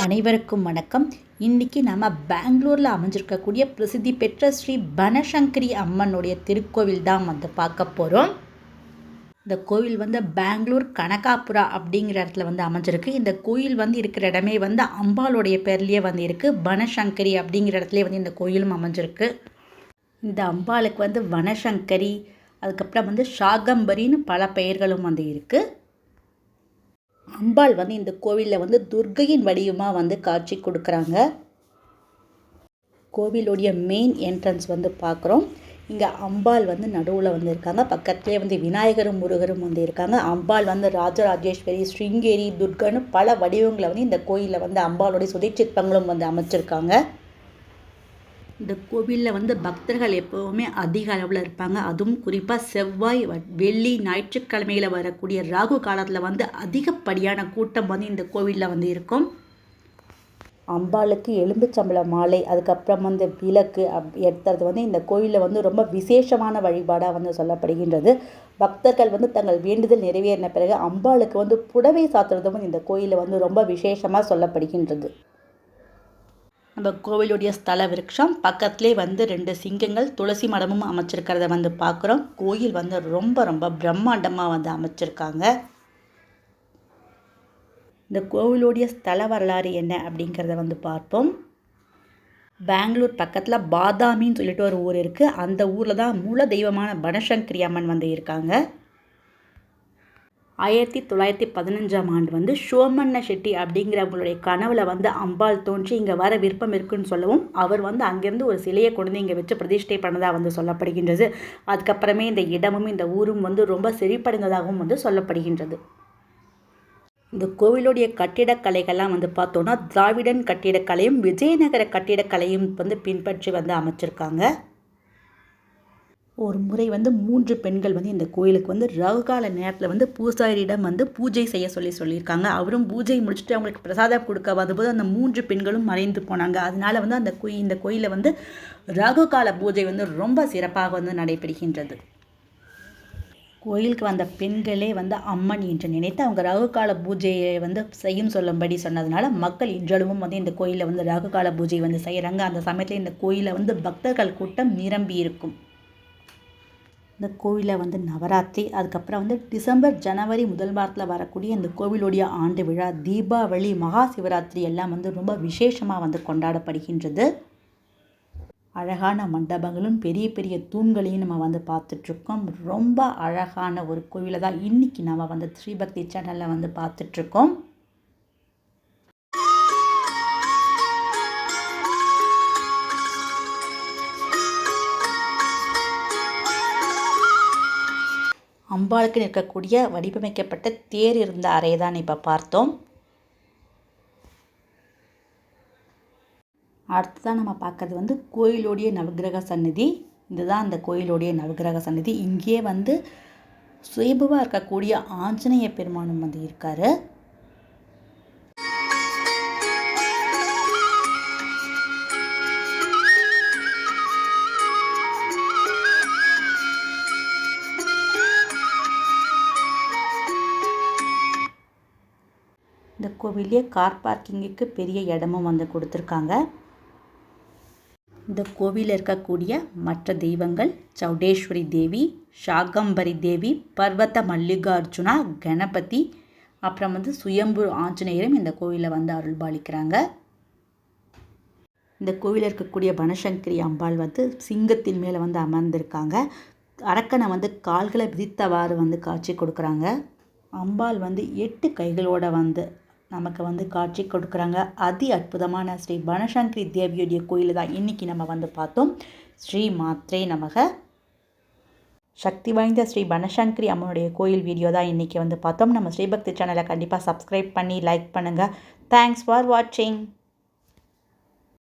அனைவருக்கும் வணக்கம். இன்றைக்கி நம்ம பெங்களூரில் அமைஞ்சிருக்கக்கூடிய பிரசித்தி பெற்ற ஸ்ரீ பனசங்கரி அம்மனுடைய திருக்கோவில் தான் பார்க்க போகிறோம். இந்த கோவில் பெங்களூர் கனகாபுரா அப்படிங்கிற இடத்துல அமைஞ்சிருக்கு. இந்த கோயில் இருக்கிற இடமே அம்பாளுடைய பேர்லேயே இருக்குது. பனசங்கரி அப்படிங்கிற இடத்துல இந்த கோயிலும் அமைஞ்சிருக்கு. இந்த அம்பாளுக்கு வனசங்கரி, அதுக்கப்புறம் ஷாகம்பரின்னு பல பெயர்களும் இருக்குது. அம்பாள் இந்த கோவிலில் துர்க்கையின் வடிவமாக காட்சி கொடுக்குறாங்க. கோவிலுடைய மெயின் என்ட்ரன்ஸ் பார்க்குறோம். இங்கே அம்பாள் நடுவில் இருக்காங்க. பக்கத்துலேயே விநாயகரும் முருகரும் இருக்காங்க. அம்பாள் ராஜராஜேஸ்வரி, ஸ்ருங்கேரி, துர்கன்னு பல வடிவங்களை இந்த கோயிலில் அம்பாளுடைய சுதைச்சிற்பங்களும் அமைச்சிருக்காங்க. இந்த கோவிலில் பக்தர்கள் எப்போவுமே அதிக அளவில் இருப்பாங்க. அதுவும் குறிப்பாக செவ்வாய், வெள்ளி, ஞாயிற்றுக்கிழமையில் வரக்கூடிய ராகு காலத்தில் அதிகப்படியான கூட்டம் இந்த கோவிலில் இருக்கும். அம்பாளுக்கு எலும்புச்சம்பள மாலை, அதுக்கப்புறம் விளக்கு எடுத்துறது இந்த கோயிலில் ரொம்ப விசேஷமான வழிபாடாக சொல்லப்படுகின்றது. பக்தர்கள் தங்கள் வேண்டுதல் நிறைவேறின பிறகு அம்பாளுக்கு புடவை சாத்துறதும் இந்த கோயிலில் ரொம்ப விசேஷமாக சொல்லப்படுகின்றது. நம்ம கோவிலுடைய ஸ்தல விருட்சம் பக்கத்துலேயே 2 சிங்கங்கள், துளசி மடமும் அமைச்சிருக்கிறத பார்க்குறோம். கோயில் ரொம்ப ரொம்ப பிரம்மாண்டமாக அமைச்சிருக்காங்க. இந்த கோவிலுடைய ஸ்தல வரலாறு என்ன அப்படிங்கிறத பார்ப்போம். பெங்களூர் பக்கத்தில் பாதாமின்னு சொல்லிட்டு ஒரு ஊர் இருக்குது. அந்த ஊரில் தான் மூல தெய்வமான பனசங்கரி அம்மன் இருக்காங்க. 1915ஆம் ஆண்டு சோமண்ண செட்டி அப்படிங்கிறவங்களுடைய கனவுல அம்பாள் தோன்றி இங்கே வர விருப்பம் இருக்குன்னு சொல்லவும் அவர் அங்கேருந்து ஒரு சிலையை கொண்டு இங்கே வச்சு பிரதிஷ்டை பண்ணதாக சொல்லப்படுகின்றது. அதுக்கப்புறமே இந்த இடமும் இந்த ஊரும் ரொம்ப செழிப்படைந்ததாகவும் சொல்லப்படுகின்றது. இந்த கோவிலுடைய கட்டிடக்கலைகள்லாம் பார்த்தோன்னா திராவிடன் கட்டிடக்கலையும் விஜயநகர கட்டிடக்கலையும் பின்பற்றி அமைச்சிருக்காங்க. ஒரு முறை 3 பெண்கள் இந்த கோயிலுக்கு ராகுகால நேரத்தில் பூசாரியிடம் பூஜை செய்ய சொல்லியிருக்காங்க. அவரும் பூஜை முடிச்சுட்டு அவங்களுக்கு பிரசாதம் கொடுக்க வந்தபோது அந்த 3 பெண்களும் மறைந்து போனாங்க. அதனால அந்த இந்த கோயிலில் ராகுகால பூஜை ரொம்ப சிறப்பாக நடைபெறுகின்றது. கோயிலுக்கு வந்த பெண்களே அம்மன் என்று நினைத்து அவங்க ராகுகால பூஜையை செய்யும் சொல்லும்படி சொன்னதுனால மக்கள் இன்றளவும் இந்த கோயிலில் ராகுகால பூஜை செய்கிறாங்க. அந்த சமயத்தில் இந்த கோயிலில் பக்தர்கள் கூட்டம் நிரம்பி இருக்கும். இந்த கோவிலில் நவராத்திரி, அதுக்கப்புறம் டிசம்பர், ஜனவரி முதல் வாரத்தில் வரக்கூடிய இந்த கோவிலுடைய ஆண்டு விழா, தீபாவளி, மகா சிவராத்திரி எல்லாம் ரொம்ப விசேஷமாக கொண்டாடப்படுகின்றது. அழகான மண்டபங்களும் பெரிய பெரிய தூண்களையும் நம்ம பார்த்துட்ருக்கோம். ரொம்ப அழகான ஒரு கோவிலை தான் இன்றைக்கி நம்ம ஸ்ரீபக்தி சேனலில் பார்த்துட்ருக்கோம். அம்பாளுக்கு நிற்கக்கூடிய வடிவமைக்கப்பட்ட தேர் இருந்த அறையை தான் இப்போ பார்த்தோம். அடுத்ததான் நம்ம பார்க்கறது கோயிலுடைய நவகிரக சந்நிதி. இதுதான் அந்த கோயிலுடைய நவகிரக சந்நிதி. இங்கே சுயம்புவாக இருக்கக்கூடிய ஆஞ்சநேய பெருமானும் இருக்கார். இந்த கோவிலே கார் பார்க்கிங்குக்கு பெரிய இடமும் கொடுத்துருக்காங்க. இந்த கோவிலில் இருக்கக்கூடிய மற்ற தெய்வங்கள் சௌடேஸ்வரி தேவி, ஷாகம்பரி தேவி, பர்வத மல்லிகார்ஜுனா, கணபதி, அப்புறம் சுயம்பு ஆஞ்சநேயரும் இந்த கோவிலில் அருள்பாலிக்கிறாங்க. இந்த கோவிலில் இருக்கக்கூடிய பனசங்கரி அம்பாள் சிங்கத்தின் மேலே அமர்ந்திருக்காங்க. அரக்கனை கால்களை விதித்தவாறு காட்சி கொடுக்குறாங்க. அம்பாள் 8 கைகளோட நமக்கு காட்சி கொடுக்குறாங்க. அதி அற்புதமான ஸ்ரீ பனசங்கரி தேவியுடைய கோயில் தான் இன்றைக்கி நம்ம பார்த்தோம். ஸ்ரீ மாத்ரே நமக. சக்தி வாய்ந்த ஸ்ரீ பனசங்கரி அம்மனுடைய கோயில் வீடியோ தான் இன்றைக்கி பார்த்தோம். நம்ம ஸ்ரீபக்தி சேனலை கண்டிப்பாக சப்ஸ்கிரைப் பண்ணி லைக் பண்ணுங்கள். தேங்க்ஸ் ஃபார் வாட்சிங்.